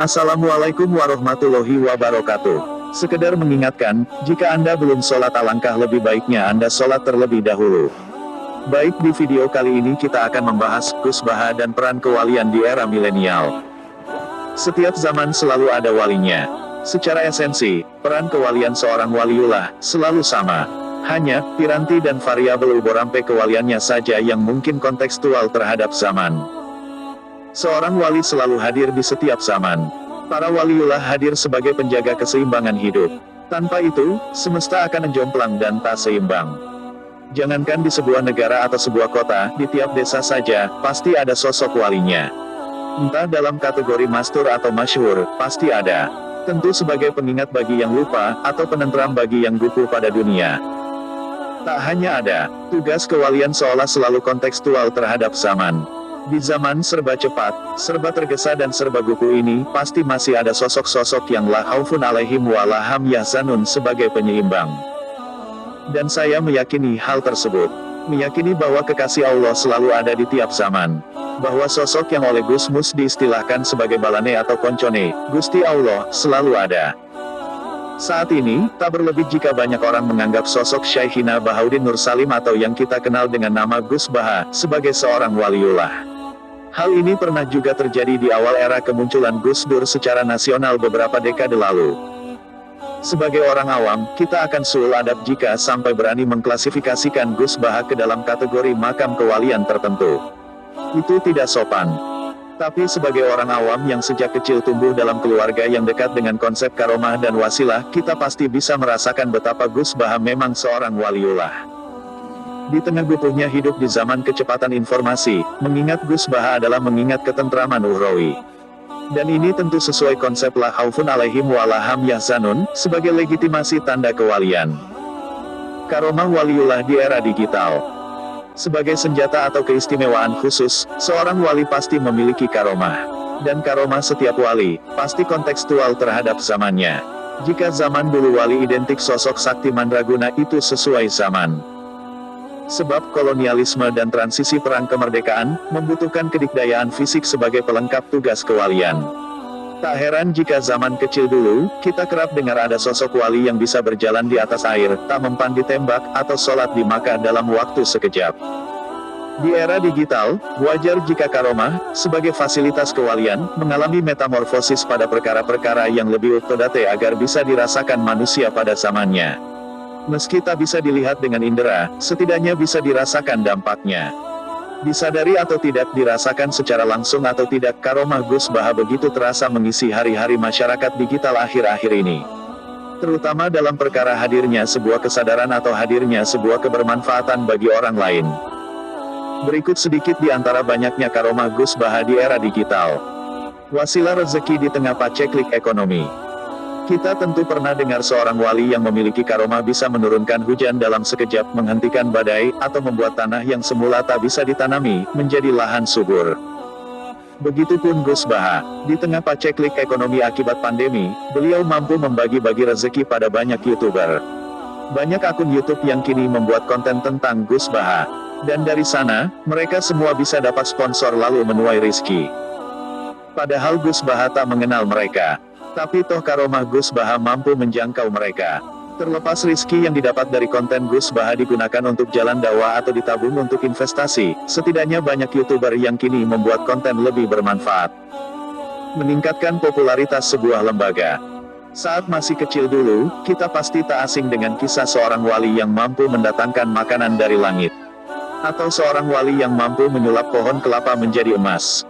Assalamualaikum warahmatullahi wabarakatuh. Sekedar mengingatkan, jika Anda belum sholat alangkah lebih baiknya Anda sholat terlebih dahulu. Baik, di video kali ini kita akan membahas Gus Baha dan peran kewalian di era milenial. Setiap zaman selalu ada walinya. Secara esensi, peran kewalian seorang waliullah selalu sama. Hanya, piranti dan variabel uborampe kewaliannya saja yang mungkin kontekstual terhadap zaman. Seorang wali selalu hadir di setiap zaman. Para waliullah hadir sebagai penjaga keseimbangan hidup. Tanpa itu, semesta akan enjomplang dan tak seimbang. Jangankan di sebuah negara atau sebuah kota, di tiap desa saja, pasti ada sosok walinya. Entah dalam kategori mastur atau masyhur, pasti ada. Tentu sebagai pengingat bagi yang lupa, atau penenteram bagi yang gugup pada dunia. Tak hanya ada, tugas kewalian seolah selalu kontekstual terhadap zaman. Di zaman serba cepat, serba tergesa dan serba gugup ini, pasti masih ada sosok-sosok yang la khaufun alaihim wa la hum yahzanun sebagai penyeimbang. Dan saya meyakini hal tersebut. Meyakini bahwa kekasih Allah selalu ada di tiap zaman. Bahwa sosok yang oleh Gus Mus diistilahkan sebagai balane atau koncone, Gusti Allah, selalu ada. Saat ini, tak berlebih jika banyak orang menganggap sosok Syekhina Bahauddin Nur Salim atau yang kita kenal dengan nama Gus Baha, sebagai seorang waliullah. Hal ini pernah juga terjadi di awal era kemunculan Gus Dur secara nasional beberapa dekade lalu. Sebagai orang awam, kita akan suul adab jika sampai berani mengklasifikasikan Gus Baha ke dalam kategori makam kewalian tertentu. Itu tidak sopan. Tapi sebagai orang awam yang sejak kecil tumbuh dalam keluarga yang dekat dengan konsep karomah dan wasilah, kita pasti bisa merasakan betapa Gus Baha memang seorang waliullah. Di tengah gupuhnya hidup di zaman kecepatan informasi, mengingat Gus Baha adalah mengingat ketentraman ukhrawi. Dan ini tentu sesuai konsep la khaufun alaihim wa la hum yahzanun, sebagai legitimasi tanda kewalian. Karomah waliullah di era digital. Sebagai senjata atau keistimewaan khusus, seorang wali pasti memiliki karomah. Dan karomah setiap wali, pasti kontekstual terhadap zamannya. Jika zaman dulu wali identik sosok sakti mandraguna, itu sesuai zaman. Sebab kolonialisme dan transisi perang kemerdekaan, membutuhkan kedikdayaan fisik sebagai pelengkap tugas kewalian. Tak heran jika zaman kecil dulu, kita kerap dengar ada sosok wali yang bisa berjalan di atas air, tak mempan ditembak, atau sholat di Makkah dalam waktu sekejap. Di era digital, wajar jika karomah, sebagai fasilitas kewalian, mengalami metamorfosis pada perkara-perkara yang lebih uttodate agar bisa dirasakan manusia pada zamannya. Meski tak bisa dilihat dengan indera, setidaknya bisa dirasakan dampaknya. Disadari atau tidak dirasakan secara langsung atau tidak, karomah Gus Baha begitu terasa mengisi hari-hari masyarakat digital akhir-akhir ini. Terutama dalam perkara hadirnya sebuah kesadaran atau hadirnya sebuah kebermanfaatan bagi orang lain. Berikut sedikit di antara banyaknya karomah Gus Baha di era digital. Wasilah rezeki di tengah paceklik ekonomi. Kita tentu pernah dengar seorang wali yang memiliki karomah bisa menurunkan hujan dalam sekejap, menghentikan badai, atau membuat tanah yang semula tak bisa ditanami, menjadi lahan subur. Begitupun Gus Baha, di tengah paceklik ekonomi akibat pandemi, beliau mampu membagi-bagi rezeki pada banyak YouTuber. Banyak akun YouTube yang kini membuat konten tentang Gus Baha. Dan dari sana, mereka semua bisa dapat sponsor lalu menuai rizki. Padahal Gus Baha tak mengenal mereka. Tapi toh karomah Gus Baha mampu menjangkau mereka. Terlepas rizki yang didapat dari konten Gus Baha digunakan untuk jalan dakwah atau ditabung untuk investasi, setidaknya banyak YouTuber yang kini membuat konten lebih bermanfaat. Meningkatkan popularitas sebuah lembaga. Saat masih kecil dulu, kita pasti tak asing dengan kisah seorang wali yang mampu mendatangkan makanan dari langit. Atau seorang wali yang mampu menyulap pohon kelapa menjadi emas.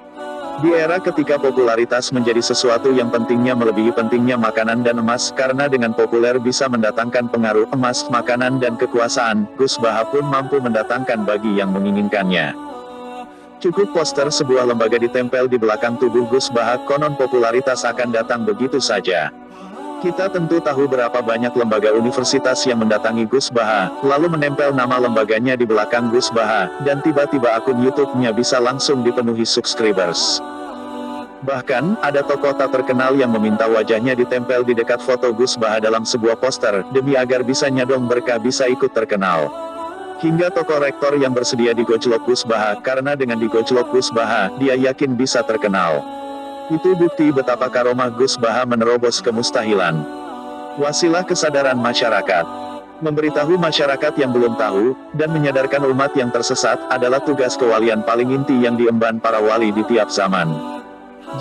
Di era ketika popularitas menjadi sesuatu yang pentingnya melebihi pentingnya makanan dan emas, karena dengan populer bisa mendatangkan pengaruh emas, makanan dan kekuasaan, Gus Baha pun mampu mendatangkan bagi yang menginginkannya. Cukup poster sebuah lembaga ditempel di belakang tubuh Gus Baha, konon popularitas akan datang begitu saja. Kita tentu tahu berapa banyak lembaga universitas yang mendatangi Gus Baha, lalu menempel nama lembaganya di belakang Gus Baha, dan tiba-tiba akun YouTube-nya bisa langsung dipenuhi subscribers. Bahkan, ada tokoh tak terkenal yang meminta wajahnya ditempel di dekat foto Gus Baha dalam sebuah poster, demi agar bisa nyadong berkah bisa ikut terkenal. Hingga tokoh rektor yang bersedia digojlok Gus Baha, karena dengan digojlok Gus Baha, dia yakin bisa terkenal. Itu bukti betapa karomah Gus Baha menerobos kemustahilan. Wasilah kesadaran masyarakat. Memberitahu masyarakat yang belum tahu, dan menyadarkan umat yang tersesat, adalah tugas kewalian paling inti yang diemban para wali di tiap zaman.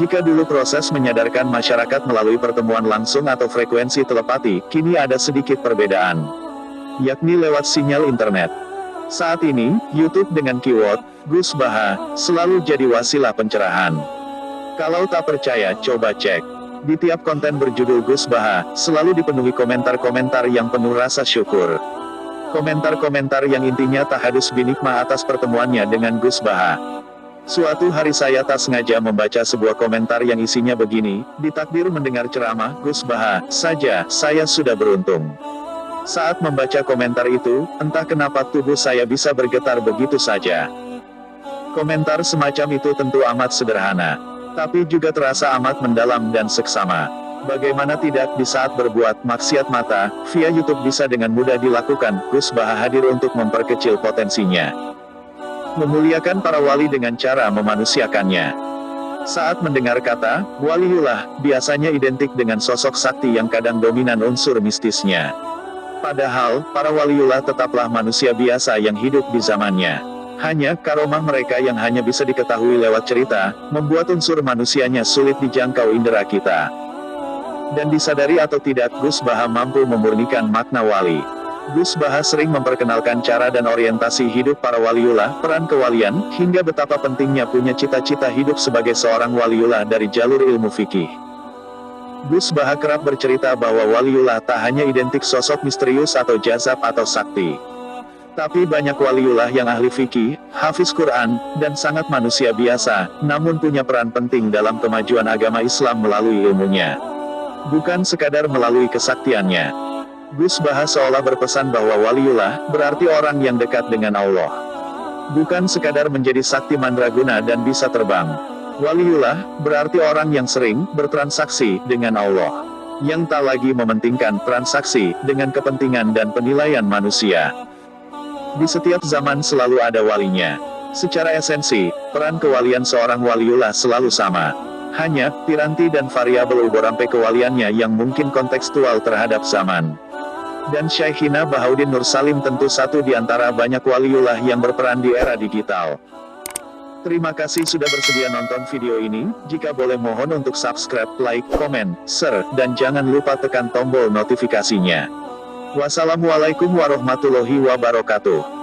Jika dulu proses menyadarkan masyarakat melalui pertemuan langsung atau frekuensi telepati, kini ada sedikit perbedaan, yakni lewat sinyal internet. Saat ini, YouTube dengan keyword Gus Baha selalu jadi wasilah pencerahan. Kalau tak percaya, coba cek. Di tiap konten berjudul Gus Baha, selalu dipenuhi komentar-komentar yang penuh rasa syukur. Komentar-komentar yang intinya tahadus binikmah atas pertemuannya dengan Gus Baha. Suatu hari saya tak sengaja membaca sebuah komentar yang isinya begini, "Ditakdir mendengar ceramah Gus Baha saja, saya sudah beruntung." Saat membaca komentar itu, entah kenapa tubuh saya bisa bergetar begitu saja. Komentar semacam itu tentu amat sederhana, tapi juga terasa amat mendalam dan seksama. Bagaimana tidak, di saat berbuat maksiat mata, via YouTube bisa dengan mudah dilakukan, Gus Baha hadir untuk memperkecil potensinya. Memuliakan para wali dengan cara memanusiakannya. Saat mendengar kata waliullah, biasanya identik dengan sosok sakti yang kadang dominan unsur mistisnya. Padahal, para waliullah tetaplah manusia biasa yang hidup di zamannya. Hanya, karomah mereka yang hanya bisa diketahui lewat cerita, membuat unsur manusianya sulit dijangkau indera kita. Dan disadari atau tidak, Gus Baha mampu memurnikan makna wali. Gus Baha sering memperkenalkan cara dan orientasi hidup para waliullah, peran kewalian, hingga betapa pentingnya punya cita-cita hidup sebagai seorang waliullah dari jalur ilmu fikih. Gus Baha kerap bercerita bahwa waliullah tak hanya identik sosok misterius atau jazab atau sakti. Tapi banyak waliullah yang ahli fikih, hafiz Quran, dan sangat manusia biasa, namun punya peran penting dalam kemajuan agama Islam melalui ilmunya. Bukan sekadar melalui kesaktiannya. Gus Baha seolah berpesan bahwa waliullah berarti orang yang dekat dengan Allah. Bukan sekadar menjadi sakti mandraguna dan bisa terbang. Waliullah berarti orang yang sering bertransaksi dengan Allah, yang tak lagi mementingkan transaksi dengan kepentingan dan penilaian manusia. Di setiap zaman selalu ada walinya. Secara esensi, peran kewalian seorang waliullah selalu sama. Hanya, piranti dan variabel uborampe kewaliannya yang mungkin kontekstual terhadap zaman. Dan Syaikhina Bahauddin Nur Salim tentu satu di antara banyak waliullah yang berperan di era digital. Terima kasih sudah bersedia nonton video ini. Jika boleh mohon untuk subscribe, like, komen, share, dan jangan lupa tekan tombol notifikasinya. Wassalamualaikum warahmatullahi wabarakatuh.